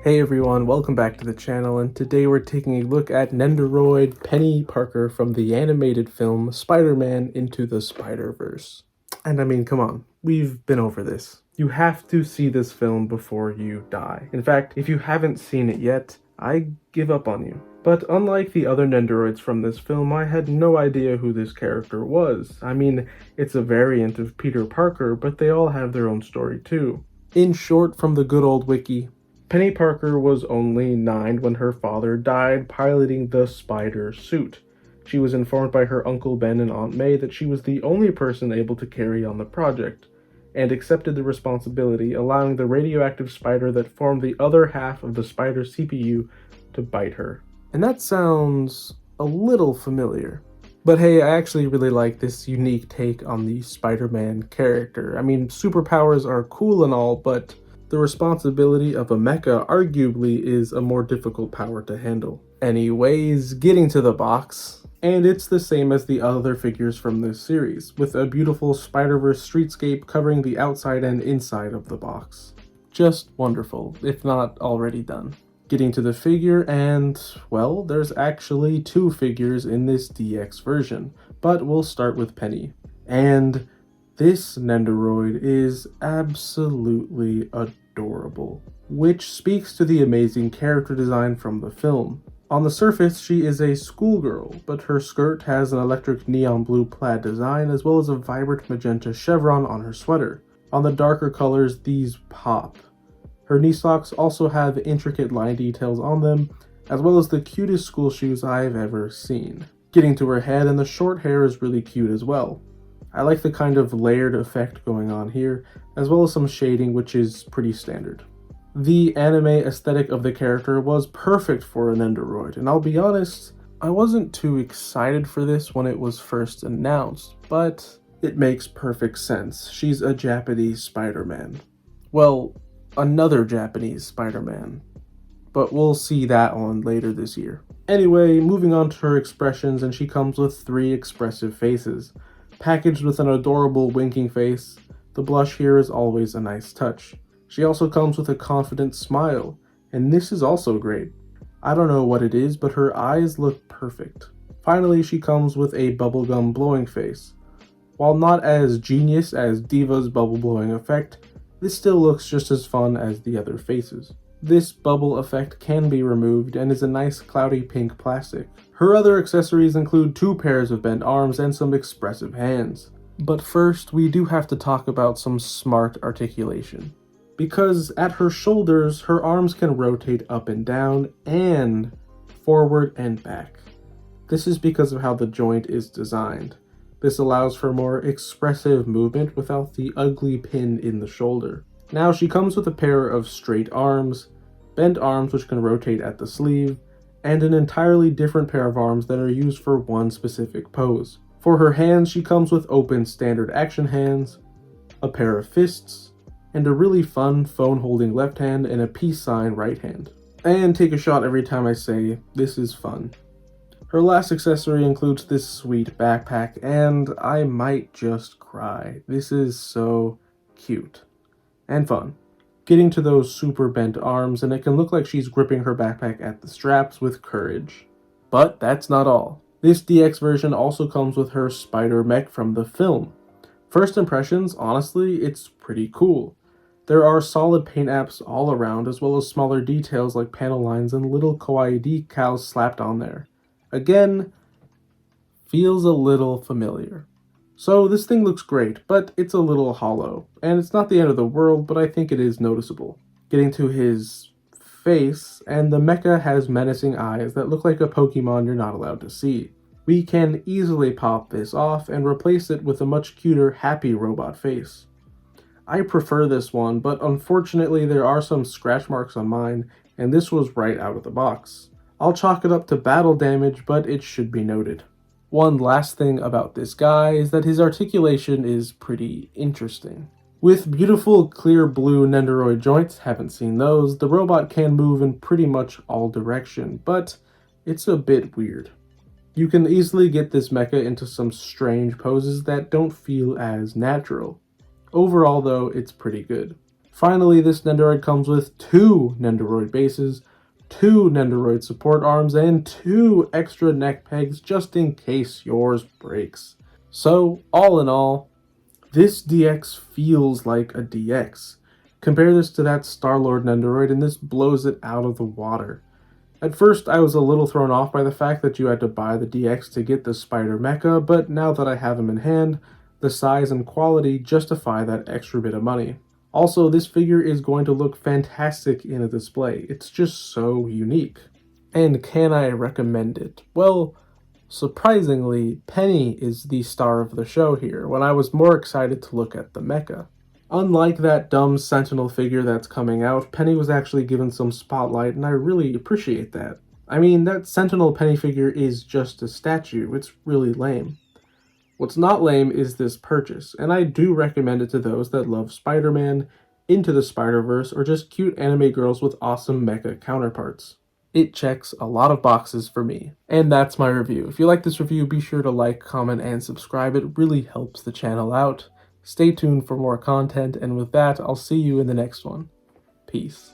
Hey everyone, welcome back to the channel, and today we're taking a look at Nendoroid Peni Parker from the animated film Spider-Man Into the Spiderverse. And I mean, come on, we've been over this. You have to see this film before you die. In fact, if you haven't seen it yet, I give up on you. But unlike the other Nendoroids from this film, I had no idea who this character was. I mean, it's a variant of Peter Parker, but they all have their own story too. In short, from the good old wiki, Penny Parker was only 9 when her father died piloting the Spider suit. She was informed by her Uncle Ben and Aunt May that she was the only person able to carry on the project, and accepted the responsibility, allowing the radioactive spider that formed the other half of the Spider CPU to bite her. And that sounds a little familiar. But hey, I actually really like this unique take on the Spider-Man character. I mean, superpowers are cool and all, but the responsibility of a mecha arguably is a more difficult power to handle. Anyways, getting to the box. And it's the same as the other figures from this series, with a beautiful Spider-Verse streetscape covering the outside and inside of the box. Just wonderful, if not already done. Getting to the figure, and, well, there's actually 2 figures in this DX version, but we'll start with Penny. And this Nendoroid is absolutely adorable, which speaks to the amazing character design from the film. On the surface, she is a schoolgirl, but her skirt has an electric neon blue plaid design as well as a vibrant magenta chevron on her sweater. On the darker colors, these pop. Her knee socks also have intricate line details on them, as well as the cutest school shoes I've ever seen. Getting to her head, and the short hair is really cute as well. I like the kind of layered effect going on here, as well as some shading, which is pretty standard. The anime aesthetic of the character was perfect for a Nendoroid, and I'll be honest, I wasn't too excited for this when it was first announced, but it makes perfect sense. She's a Japanese Spider-Man. Well, another Japanese Spider-Man. But we'll see that one later this year. Anyway, moving on to her expressions, and she comes with 3 expressive faces. Packaged with an adorable winking face, the blush here is always a nice touch. She also comes with a confident smile, and this is also great. I don't know what it is, but her eyes look perfect. Finally, she comes with a bubblegum blowing face. While not as genius as Diva's bubble blowing effect, this still looks just as fun as the other faces. This bubble effect can be removed and is a nice cloudy pink plastic. Her other accessories include 2 pairs of bent arms and some expressive hands. But first, we do have to talk about some smart articulation. Because at her shoulders, her arms can rotate up and down, and forward and back. This is because of how the joint is designed. This allows for more expressive movement without the ugly pin in the shoulder. Now she comes with a pair of straight arms, bent arms which can rotate at the sleeve, and an entirely different pair of arms that are used for one specific pose. For her hands, she comes with open standard action hands, a pair of fists, and a really fun phone-holding left hand and a peace sign right hand. And take a shot every time I say, this is fun. Her last accessory includes this sweet backpack, and I might just cry. This is so cute and fun. Getting to those super bent arms, and it can look like she's gripping her backpack at the straps with courage. But that's not all. This DX version also comes with her spider mech from the film. First impressions, honestly, it's pretty cool. There are solid paint apps all around, as well as smaller details like panel lines and little kawaii decals slapped on there. Again, feels a little familiar. So this thing looks great, but it's a little hollow, and it's not the end of the world, but I think it is noticeable. Getting to his face, and the mecha has menacing eyes that look like a Pokemon you're not allowed to see. We can easily pop this off and replace it with a much cuter, happy robot face. I prefer this one, but unfortunately there are some scratch marks on mine, and this was right out of the box. I'll chalk it up to battle damage, but it should be noted. One last thing about this guy is that his articulation is pretty interesting. With beautiful clear blue Nendoroid joints, haven't seen those, the robot can move in pretty much all direction, but it's a bit weird. You can easily get this mecha into some strange poses that don't feel as natural. Overall though, it's pretty good. Finally, this Nendoroid comes with 2 Nendoroid bases, 2 Nendoroid support arms, and 2 extra neck pegs just in case yours breaks. So, all in all, this DX feels like a DX. Compare this to that Star-Lord Nendoroid and this blows it out of the water. At first, I was a little thrown off by the fact that you had to buy the DX to get the Spider Mecha, but now that I have him in hand, the size and quality justify that extra bit of money. Also, this figure is going to look fantastic in a display. It's just so unique. And can I recommend it? Well, surprisingly, Penny is the star of the show here, when I was more excited to look at the mecha. Unlike that dumb Sentinel figure that's coming out, Penny was actually given some spotlight, and I really appreciate that. I mean, that Sentinel Penny figure is just a statue. It's really lame. What's not lame is this purchase, and I do recommend it to those that love Spider-Man, Into the Spiderverse, or just cute anime girls with awesome mecha counterparts. It checks a lot of boxes for me. And that's my review. If you like this review, be sure to like, comment, and subscribe. It really helps the channel out. Stay tuned for more content, and with that, I'll see you in the next one. Peace.